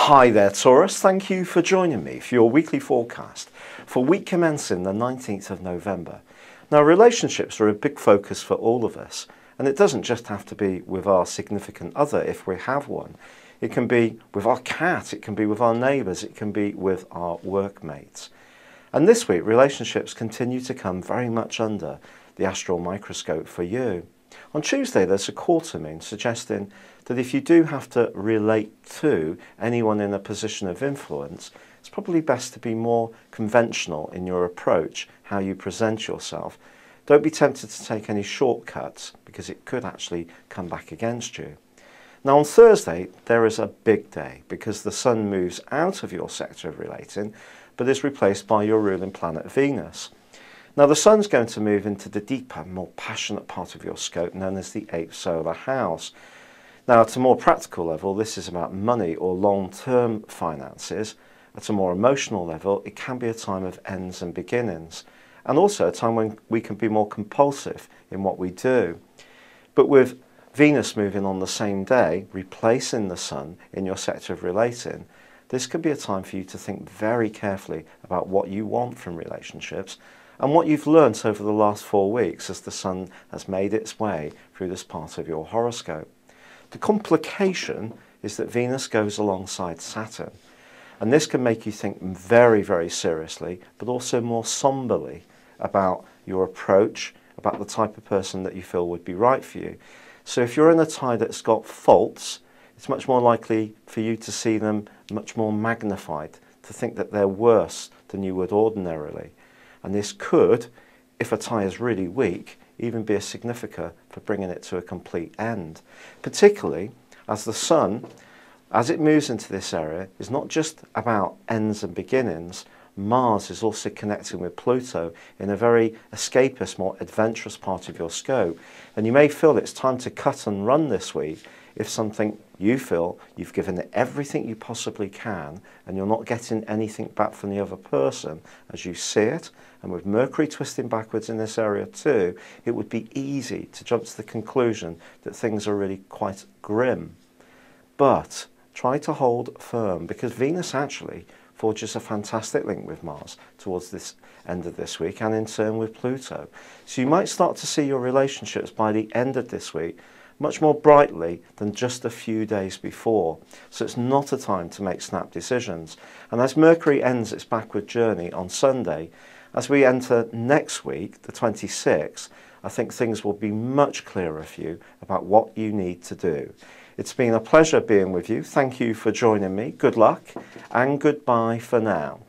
Hi there, Taurus. Thank you for joining me for your weekly forecast for week commencing the 19th of November. Now, relationships are a big focus for all of us, and it doesn't just have to be with our significant other if we have one. It can be with our cat, it can be with our neighbours, it can be with our workmates. And this week, relationships continue to come very much under the astral microscope for you. On Tuesday, there's a quarter moon suggesting that if you do have to relate to anyone in a position of influence, it's probably best to be more conventional in your approach, how you present yourself. Don't be tempted to take any shortcuts because it could actually come back against you. Now on Thursday, there is a big day because the Sun moves out of your sector of relating, but is replaced by your ruling planet Venus. Now the Sun's going to move into the deeper, more passionate part of your scope known as the 8th solar house. Now at a more practical level, this is about money or long-term finances. At a more emotional level, it can be a time of ends and beginnings, and also a time when we can be more compulsive in what we do. But with Venus moving on the same day, replacing the Sun in your sector of relating, this can be a time for you to think very carefully about what you want from relationships and what you've learnt over the last 4 weeks as the Sun has made its way through this part of your horoscope. The complication is that Venus goes alongside Saturn, and this can make you think very, very seriously, but also more somberly about your approach, about the type of person that you feel would be right for you. So if you're in a tie that's got faults, it's much more likely for you to see them much more magnified, to think that they're worse than you would ordinarily. And this could, if a tie is really weak, even be a significator for bringing it to a complete end. Particularly as the Sun, as it moves into this area, is not just about ends and beginnings. Mars is also connecting with Pluto in a very escapist, more adventurous part of your scope. And you may feel it's time to cut and run this week if something you feel you've given it everything you possibly can and you're not getting anything back from the other person as you see it. And with Mercury twisting backwards in this area too, it would be easy to jump to the conclusion that things are really quite grim. But try to hold firm, because Venus actually forges a fantastic link with Mars towards this end of this week, and in turn with Pluto. So you might start to see your relationships by the end of this week much more brightly than just a few days before. So it's not a time to make snap decisions. And as Mercury ends its backward journey on Sunday, as we enter next week, the 26th, I think things will be much clearer for you about what you need to do. It's been a pleasure being with you. Thank you for joining me. Good luck and goodbye for now.